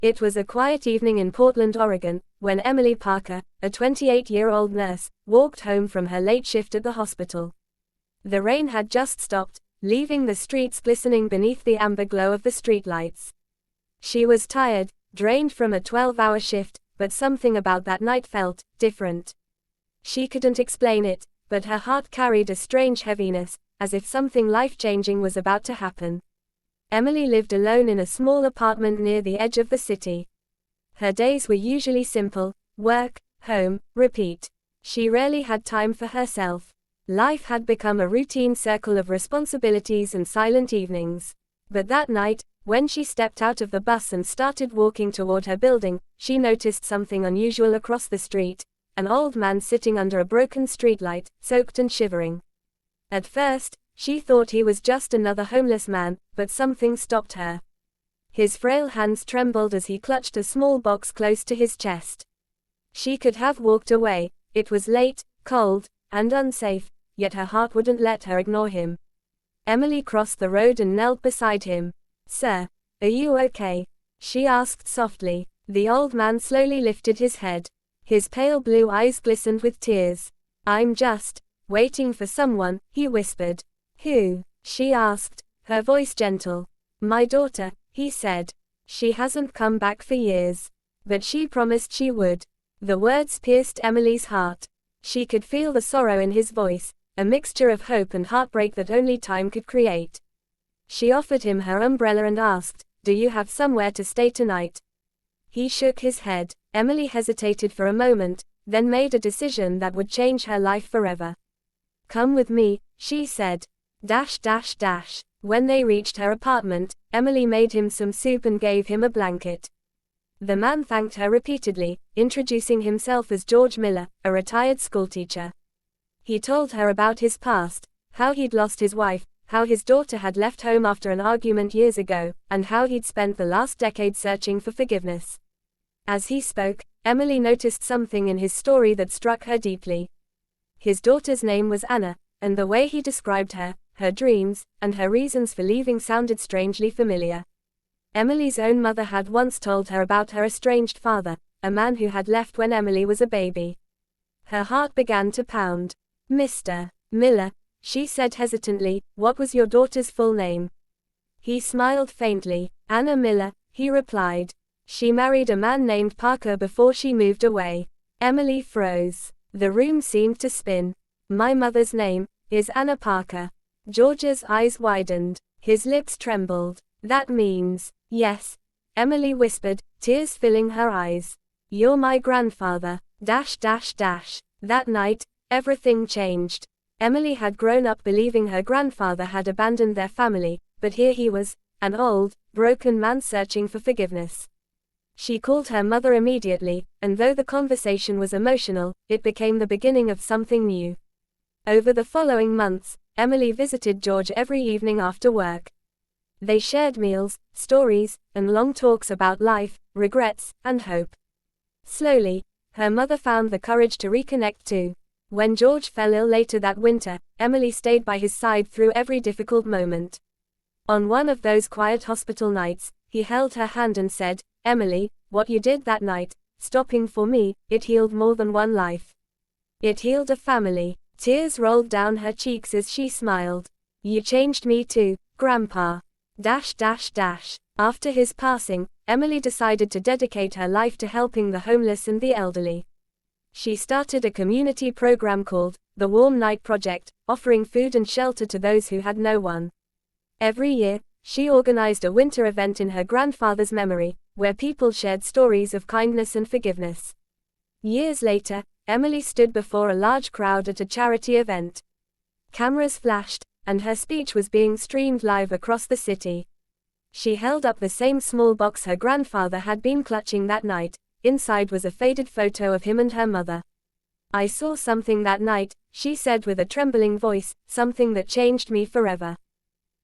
It was a quiet evening in Portland, Oregon, when Emily Parker, a 28-year-old nurse, walked home from her late shift at the hospital. The rain had just stopped, leaving the streets glistening beneath the amber glow of the streetlights. She was tired, drained from a 12-hour shift, but something about that night felt different. She couldn't explain it, but her heart carried a strange heaviness, as if something life-changing was about to happen. Emily lived alone in a small apartment near the edge of the city. Her days were usually simple: work, home, repeat. She rarely had time for herself. Life had become a routine circle of responsibilities and silent evenings. But that night, when she stepped out of the bus and started walking toward her building, she noticed something unusual across the street: an old man sitting under a broken streetlight, soaked and shivering. At first, she thought he was just another homeless man, but something stopped her. His frail hands trembled as he clutched a small box close to his chest. She could have walked away. It was late, cold, and unsafe, yet her heart wouldn't let her ignore him. Emily crossed the road and knelt beside him. "Sir, are you okay?" she asked softly. The old man slowly lifted his head. His pale blue eyes glistened with tears. "I'm just waiting for someone," he whispered. "Who?" she asked, her voice gentle. "My daughter," he said. "She hasn't come back for years. But she promised she would." The words pierced Emily's heart. She could feel the sorrow in his voice, a mixture of hope and heartbreak that only time could create. She offered him her umbrella and asked, "Do you have somewhere to stay tonight?" He shook his head. Emily hesitated for a moment, then made a decision that would change her life forever. "Come with me," she said. When they reached her apartment, Emily made him some soup and gave him a blanket. The man thanked her repeatedly, introducing himself as George Miller, a retired schoolteacher. He told her about his past, how he'd lost his wife, how his daughter had left home after an argument years ago, and how he'd spent the last decade searching for forgiveness. As he spoke, Emily noticed something in his story that struck her deeply. His daughter's name was Anna, and the way he described her, her dreams, and her reasons for leaving sounded strangely familiar. Emily's own mother had once told her about her estranged father, a man who had left when Emily was a baby. Her heart began to pound. "Mr. Miller," she said hesitantly, "what was your daughter's full name?" He smiled faintly. "Anna Miller," he replied. "She married a man named Parker before she moved away." Emily froze. The room seemed to spin. "My mother's name is Anna Parker." George's eyes widened. His lips trembled. "That means..." "Yes," Emily whispered, tears filling her eyes. "You're my grandfather." That night, everything changed. Emily had grown up believing her grandfather had abandoned their family, but here he was, an old, broken man searching for forgiveness. She called her mother immediately, and though the conversation was emotional, it became the beginning of something new. Over the following months, Emily visited George every evening after work. They shared meals, stories, and long talks about life, regrets, and hope. Slowly, her mother found the courage to reconnect too. When George fell ill later that winter, Emily stayed by his side through every difficult moment. On one of those quiet hospital nights, he held her hand and said, "Emily, what you did that night, stopping for me, it healed more than one life. It healed a family." Tears rolled down her cheeks as she smiled. "You changed me too, Grandpa." After his passing, Emily decided to dedicate her life to helping the homeless and the elderly. She started a community program called the Warm Night Project, offering food and shelter to those who had no one. Every year, she organized a winter event in her grandfather's memory, where people shared stories of kindness and forgiveness. Years later, Emily stood before a large crowd at a charity event. Cameras flashed, and her speech was being streamed live across the city. She held up the same small box her grandfather had been clutching that night. Inside was a faded photo of him and her mother. "I saw something that night," she said with a trembling voice, "something that changed me forever.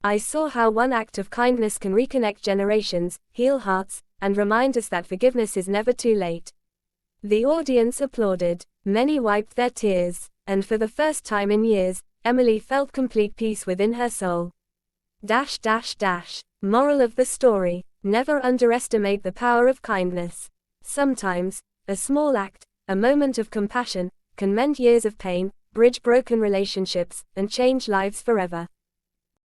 I saw how one act of kindness can reconnect generations, heal hearts, and remind us that forgiveness is never too late." The audience applauded. Many wiped their tears, and for the first time in years, Emily felt complete peace within her soul. Moral of the story: Never underestimate the power of kindness. Sometimes, a small act, a moment of compassion, can mend years of pain, bridge broken relationships, and change lives forever.